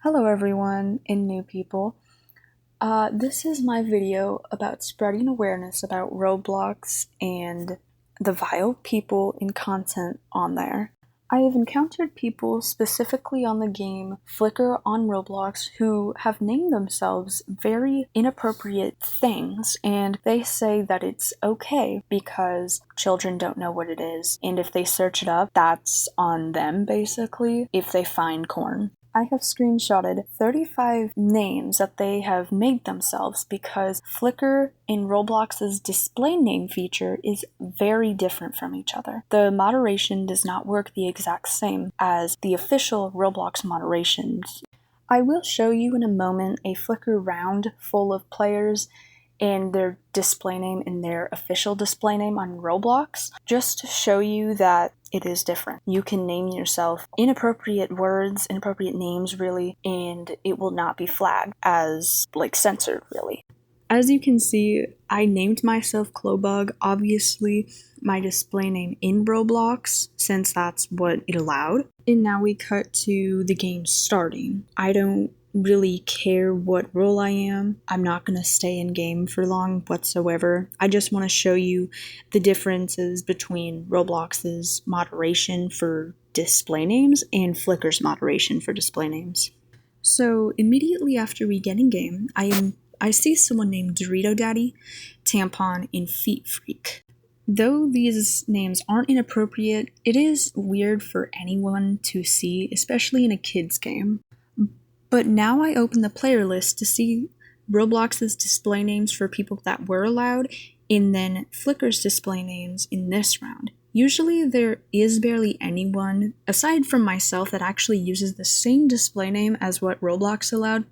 Hello everyone and new people. This is my video about spreading awareness about Roblox and the vile people and content on there. I have encountered people specifically on the game Flicker on Roblox who have named themselves very inappropriate things, and they say that it's okay because children don't know what it is, and if they search it up, that's on them basically if they find corn. I have screenshotted 35 names that they have made themselves because Flickr in Roblox's display name feature is very different from each other. The moderation does not work the exact same as the official Roblox moderations. I will show you in a moment a Flickr round full of players and their display name and their official display name on Roblox, just to show you that it is different. You can name yourself inappropriate words, inappropriate names really, and it will not be flagged as censored really. As you can see, I named myself Clobug, obviously my display name in Roblox, since that's what it allowed. And now we cut to the game starting. I don't really care what role I am. I'm not going to stay in game for long whatsoever. I just want to show you the differences between Roblox's moderation for display names and Flickr's moderation for display names. So immediately after we get in game, I see someone named Dorito Daddy, Tampon, and Feet Freak. Though these names aren't inappropriate, it is weird for anyone to see, especially in a kid's game. But now I open the player list to see Roblox's display names for people that were allowed, and then Flickr's display names in this round. Usually there is barely anyone, aside from myself, that actually uses the same display name as what Roblox allowed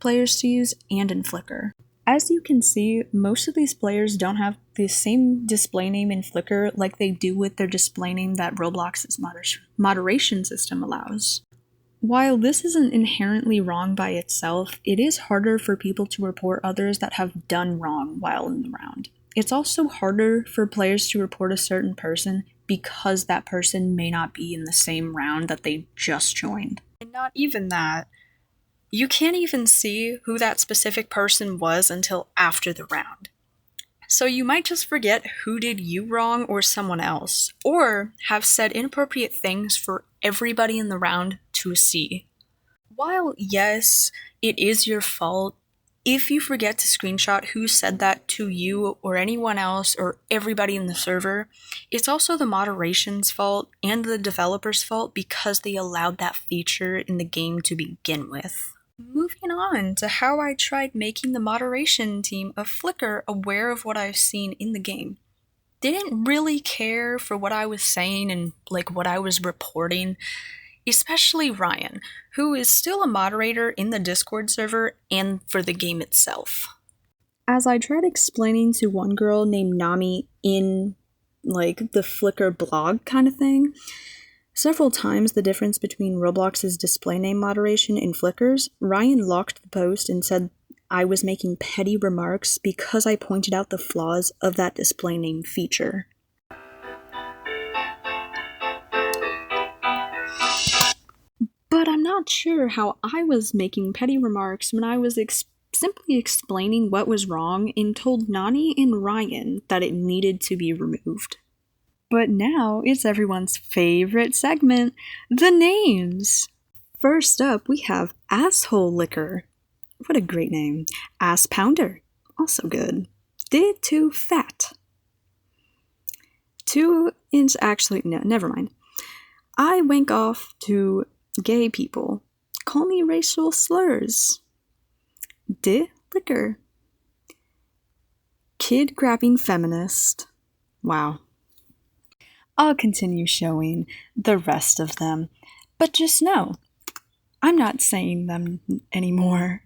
players to use and in Flickr. As you can see, most of these players don't have the same display name in Flickr like they do with their display name that Roblox's moderation system allows. While this isn't inherently wrong by itself, it is harder for people to report others that have done wrong while in the round. It's also harder for players to report a certain person because that person may not be in the same round that they just joined. And not even that. You can't even see who that specific person was until after the round. So you might just forget who did you wrong or someone else, or have said inappropriate things for everybody in the round to see. While yes, it is your fault, if you forget to screenshot who said that to you or anyone else or everybody in the server, it's also the moderation's fault and the developer's fault because they allowed that feature in the game to begin with. Moving on to how I tried making the moderation team of Flickr aware of what I've seen in the game. They didn't really care for what I was saying and what I was reporting, especially Ryan, who is still a moderator in the Discord server and for the game itself. As I tried explaining to one girl named Nami in the Flickr blog kind of thing, several times the difference between Roblox's display name moderation and Flickr's, Ryan locked the post and said I was making petty remarks because I pointed out the flaws of that display name feature. But I'm not sure how I was making petty remarks when I was simply explaining what was wrong and told Nani and Ryan that it needed to be removed. But now it's everyone's favorite segment, the names! First up, we have Asshole Liquor. What a great name. Ass Pounder. Also good. Did Too Fat. 2 inch actually, no, never mind. I wank off to gay people. Call me racial slurs. De Liquor. Kid grabbing feminist. Wow. I'll continue showing the rest of them, but just know, I'm not saying them anymore.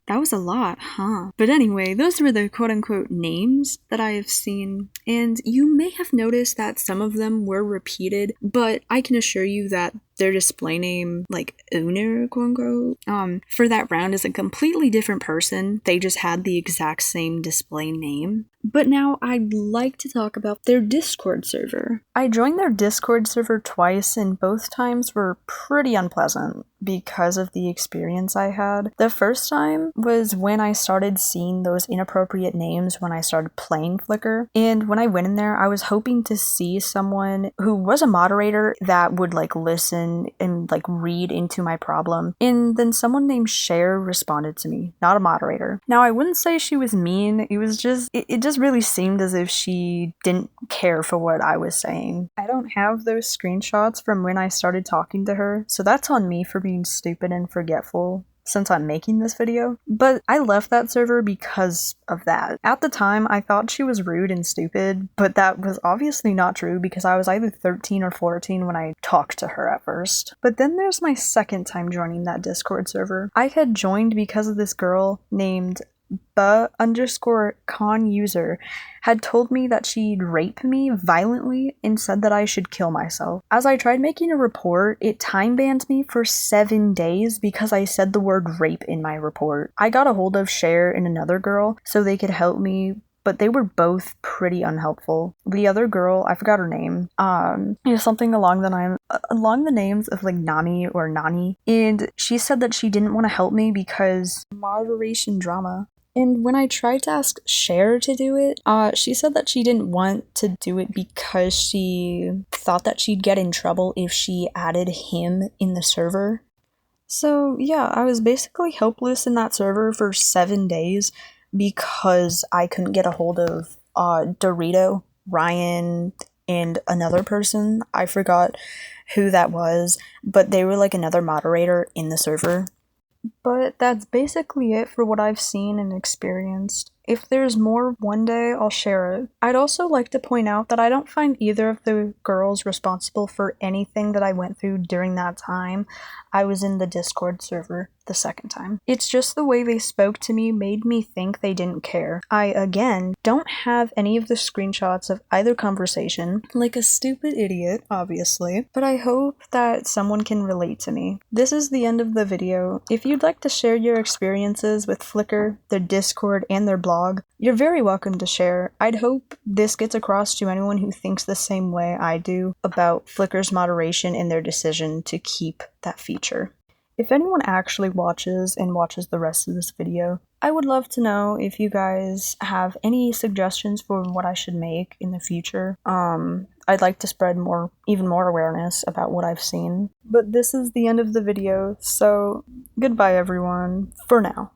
That was a lot, huh? But anyway, those were the quote-unquote names that I have seen, and you may have noticed that some of them were repeated, but I can assure you that their display name, like owner, quote unquote, for that round is a completely different person. They just had the exact same display name. But now I'd like to talk about their Discord server. I joined their Discord server twice, and both times were pretty unpleasant because of the experience I had. The first time was when I started seeing those inappropriate names when I started playing Flickr, and when I went in there, I was hoping to see someone who was a moderator that would like listen and like read into my problem, and then someone named Cher responded to me, not a moderator. Now I wouldn't say she was mean, it was just, it just really seemed as if she didn't care for what I was saying. I don't have those screenshots from when I started talking to her, so that's on me for being stupid and forgetful since I'm making this video, but I left that server because of that. At the time, I thought she was rude and stupid, but that was obviously not true because I was either 13 or 14 when I talked to her at first. But then there's my second time joining that Discord server. I had joined because of this girl named _con user had told me that she'd rape me violently and said that I should kill myself. As I tried making a report, it time banned me for 7 days because I said the word rape in my report. I got a hold of Cher and another girl so they could help me, but they were both pretty unhelpful. The other girl, I forgot her name, something along the names of like Nami or Nani, and she said that she didn't want to help me because moderation drama. And when I tried to ask Cher to do it, she said that she didn't want to do it because she thought that she'd get in trouble if she added him in the server. So yeah, I was basically helpless in that server for 7 days because I couldn't get a hold of Dorito, Ryan, and another person. I forgot who that was, but they were like another moderator in the server. But that's basically it for what I've seen and experienced. If there's more one day, I'll share it. I'd also like to point out that I don't find either of the girls responsible for anything that I went through during that time I was in the Discord server the second time. It's just the way they spoke to me made me think they didn't care. I, again, don't have any of the screenshots of either conversation, like a stupid idiot, obviously, but I hope that someone can relate to me. This is the end of the video. If you'd like to share your experiences with Flickr, their Discord, and their blog, you're very welcome to share. I'd hope this gets across to anyone who thinks the same way I do about Flickr's moderation and their decision to keep that feature. If anyone actually watches the rest of this video, I would love to know if you guys have any suggestions for what I should make in the future. I'd like to spread even more awareness about what I've seen. But this is the end of the video, so goodbye everyone, for now.